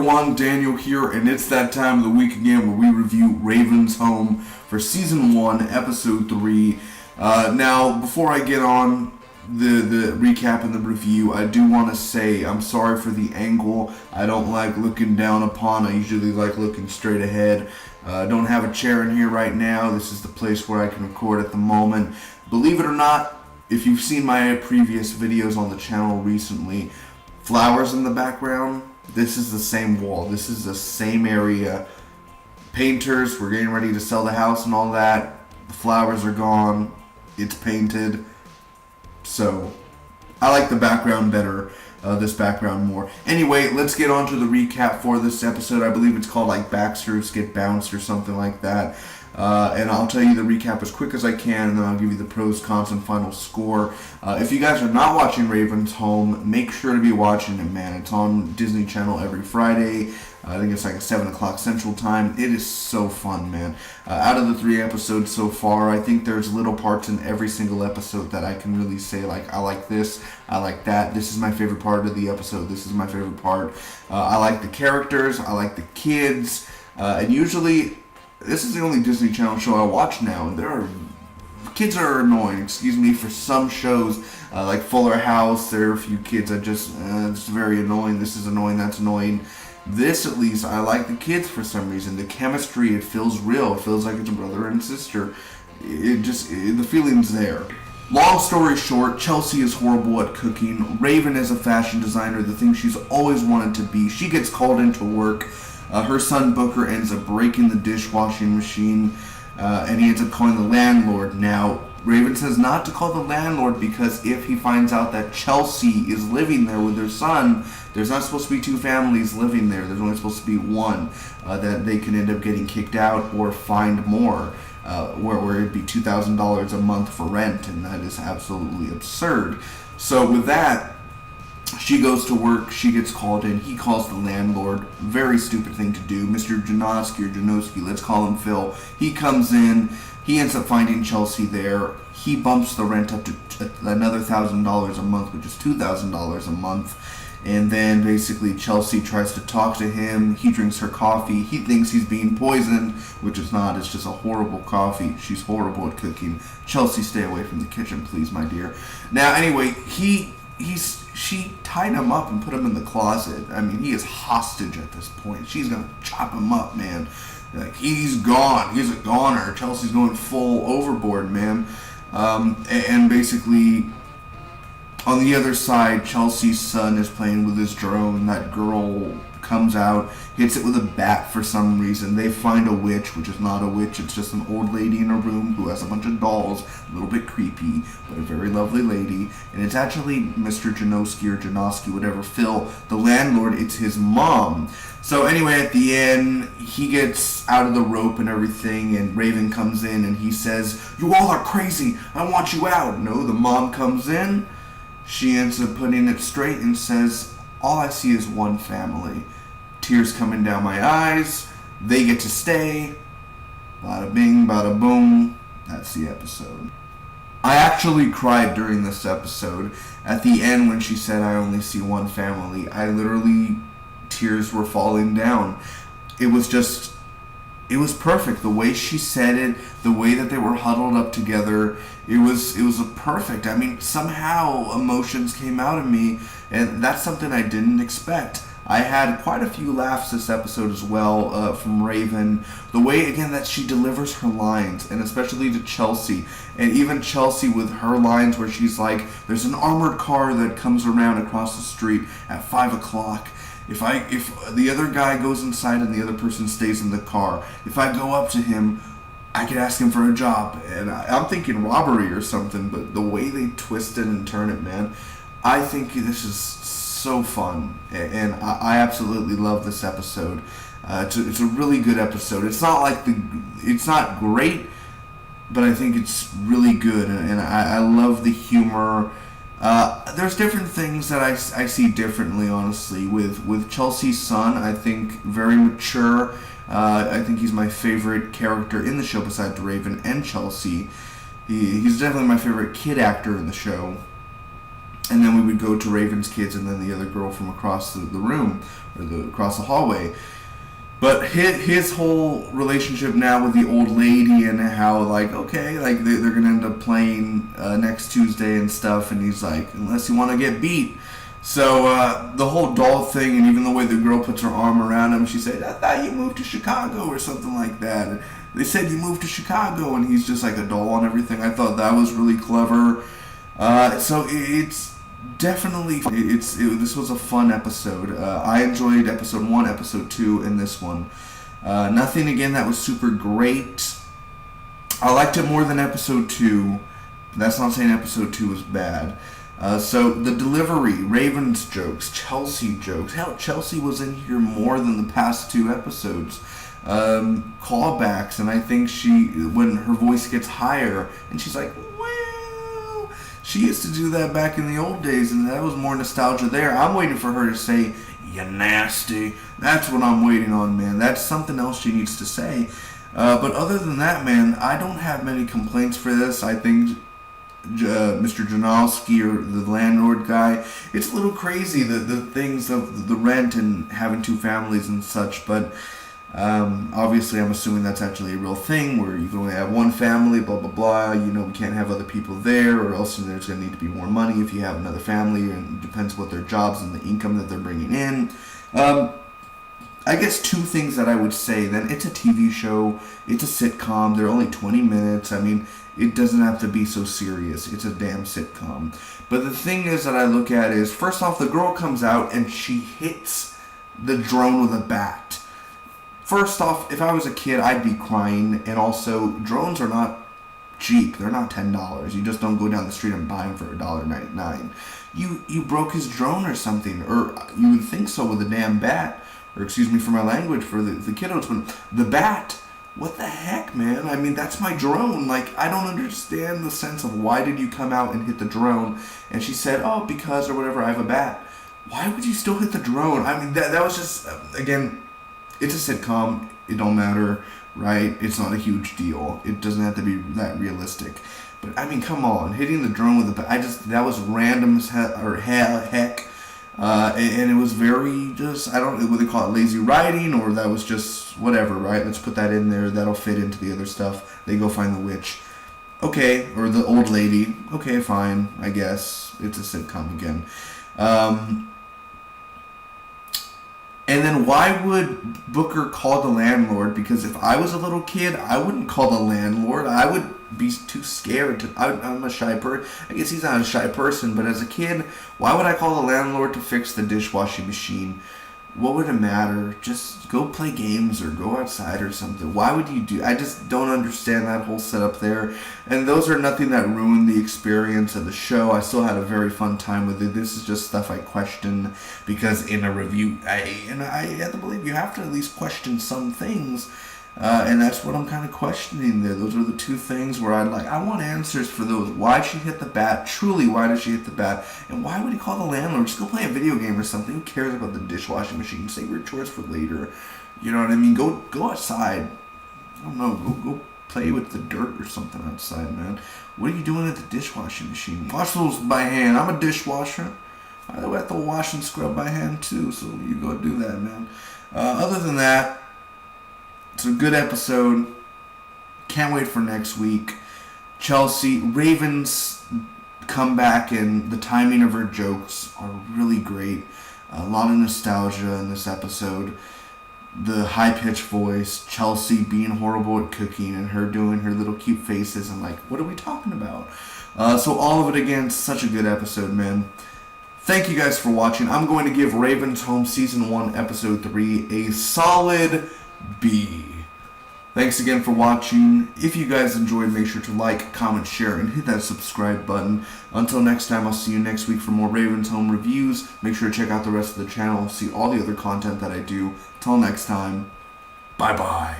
everyone, Daniel here, and it's that time of the week again where we review Raven's Home for Season 1, Episode 3. Now, before I get on the recap and the review, I do want to say I'm sorry for the angle. I don't like looking down upon. I usually like looking straight ahead. I don't have a chair in here right now. This is the place where I can record at the moment. Believe it or not, if you've seen my previous videos on the channel recently, flowers in the background, this is the same wall. This is the same area. Painters, we're getting ready to sell the house and all that. The flowers are gone. It's painted. So, I like the background better, this background more. Anyway, let's get on to the recap for this episode. I believe it's called like Baxters Get Bounced or something like that. And I'll tell you the recap as quick as I can, and then I'll give you the pros, cons, and final score. If you guys are not watching Raven's Home, make sure to be watching it, man. It's on Disney Channel every Friday. I think it's like at 7 o'clock Central Time. It is so fun, man. Out of the 3 episodes so far, I think there's little parts in every single episode that I can really say, like, I like this, I like that. This is my favorite part of the episode. This is my favorite part. I like the characters. I like the kids. And usually, this is the only Disney Channel show I watch now, and kids are annoying, excuse me, for some shows, like Fuller House. There are a few kids that just, it's very annoying. This is annoying, that's annoying. This, at least, I like the kids for some reason. The chemistry, it feels real. It feels like it's a brother and sister. The feeling's there. Long story short, Chelsea is horrible at cooking. Raven is a fashion designer, the thing she's always wanted to be. She gets called into work. Her son Booker ends up breaking the dishwashing machine, and he ends up calling the landlord. Now, Raven says not to call the landlord because if he finds out that Chelsea is living there with her son, there's not supposed to be 2 families living there. There's only supposed to be one, that they can end up getting kicked out or fined more, where it'd be $2,000 a month for rent, and that is absolutely absurd. So with that, she goes to work, she gets called in, he calls the landlord. Very stupid thing to do. Mr. Janoski, let's call him Phil. He comes in, he ends up finding Chelsea there. He bumps the rent up to another $1,000 a month, which is $2,000 a month. And then basically Chelsea tries to talk to him. He drinks her coffee. He thinks he's being poisoned, which is not. It's just a horrible coffee. She's horrible at cooking. Chelsea, stay away from the kitchen, please, my dear. Now, anyway, she tied him up and put him in the closet. I mean, he is hostage at this point. She's gonna chop him up, man. Like, he's gone. He's a goner. Chelsea's going full overboard, man. And basically, on the other side, Chelsea's son is playing with his drone. That girl comes out, hits it with a bat for some reason. They find a witch, which is not a witch. It's just an old lady in a room who has a bunch of dolls. A little bit creepy, but a very lovely lady. And it's actually Mr. Janoski, whatever, Phil, the landlord. It's his mom. So anyway, at the end, he gets out of the rope and everything, and Raven comes in and he says, "You all are crazy. I want you out." No, the mom comes in. She ends up putting it straight and says, "All I see is one family." Tears coming down my eyes. They get to stay. Bada bing, bada boom. That's the episode. I actually cried during this episode. At the end when she said, "I only see one family," I literally, tears were falling down. It was perfect. The way she said it, the way that they were huddled up together, it was perfect. I mean, somehow emotions came out of me, and that's something I didn't expect. I had quite a few laughs this episode as well, from Raven. The way, again, that she delivers her lines, and especially to Chelsea. And even Chelsea with her lines where she's like, "There's an armored car that comes around across the street at 5 o'clock. If the other guy goes inside and the other person stays in the car, if I go up to him, I could ask him for a job." And I'm thinking robbery or something, but the way they twist it and turn it, man, I think this is so fun, and I absolutely love this episode. It's a really good episode. It's not great, but I think it's really good, and I love the humor. There's different things that I see differently, honestly. With Chelsea's son, I think very mature. I think he's my favorite character in the show besides Raven and Chelsea. He's definitely my favorite kid actor in the show. and then we would go to Raven's kids and then the other girl from across the room, or across the hallway. But his whole relationship now with the old lady, and how, like, okay, like they're going to end up playing next Tuesday and stuff, and he's like, unless you want to get beat. So the whole doll thing, and even the way the girl puts her arm around him, she said, I thought you moved to Chicago or something like that. And they said you moved to Chicago, and he's just like a doll and everything. I thought that was really clever. So it's definitely, this was a fun episode. I enjoyed episode 1, episode 2, and this one. Nothing, again, that was super great. I liked it more than episode 2. That's not saying episode 2 was bad. So the delivery, Raven's jokes, Chelsea jokes. Hell, Chelsea was in here more than the past 2 episodes. Callbacks, and I think when her voice gets higher, and she's like, well, she used to do that back in the old days, and that was more nostalgia there. I'm waiting for her to say, you nasty. That's what I'm waiting on, man. That's something else she needs to say. But other than that, man, I don't have many complaints for this. I think Mr. Janowski, or the landlord guy, it's a little crazy, the things of the rent and having 2 families and such, but obviously I'm assuming that's actually a real thing, where you can only have 1 family, blah blah blah, we can't have other people there, or else there's going to need to be more money if you have another family, and it depends what their jobs and the income that they're bringing in. I guess 2 things that I would say. Then it's a TV show, it's a sitcom, they're only 20 minutes. I mean, it doesn't have to be so serious. It's a damn sitcom. But the thing is that I look at is, first off, the girl comes out and she hits the drone with a bat. First off, if I was a kid, I'd be crying. And also, drones are not cheap. They're not $10. You just don't go down the street and buy them for $1.99. You broke his drone or something, or you would think so with a damn bat. Or excuse me for my language for the kiddos, but the bat, what the heck, man? I mean, that's my drone. Like, I don't understand the sense of why did you come out and hit the drone? And she said, oh, because or whatever, I have a bat. Why would you still hit the drone? I mean, that was just, again, it's a sitcom. It don't matter, right? It's not a huge deal. It doesn't have to be that realistic. But, I mean, come on. Hitting the drone with a bat, that was random as heck. And it was very I don't know what they call it, lazy writing, or that was just whatever, right? Let's put that in there. That'll fit into the other stuff. They go find the witch. Okay, or the old lady. Okay, fine, I guess. It's a sitcom again. And then why would Booker call the landlord? Because if I was a little kid, I wouldn't call the landlord. I would be too scared. I'm a shy person. I guess he's not a shy person, but as a kid, why would I call the landlord to fix the dishwashing machine? What would it matter? Just go play games or go outside or something. Why would you do? I just don't understand that whole setup there. And those are nothing that ruined the experience of the show. I still had a very fun time with it. This is just stuff I question, because in a review, I have to believe you have to at least question some things. And that's what I'm kind of questioning there. Those are the 2 things where I want answers for those. Why'd she hit the bat? Truly, why did she hit the bat? And why would he call the landlord? Just go play a video game or something. Who cares about the dishwashing machine? Save your chores for later. You know what I mean? Go outside. I don't know. Go play with the dirt or something outside, man. What are you doing at the dishwashing machine? Wash those by hand. I'm a dishwasher. I have to wash and scrub by hand too, so you go do that, man. Other than that, it's a good episode. Can't wait for next week. Chelsea, Ravens come back, and the timing of her jokes are really great. A lot of nostalgia in this episode. The high-pitched voice, Chelsea being horrible at cooking, and her doing her little cute faces, and like, what are we talking about? So all of it, again, such a good episode, man. Thank you guys for watching. I'm going to give Ravens Home Season 1, Episode 3 a solid B. Thanks again for watching. If you guys enjoyed, make sure to like, comment, share, and hit that subscribe button. Until next time, I'll see you next week for more Ravens Home reviews. Make sure to check out the rest of the channel, see all the other content that I do. Till next time, bye-bye.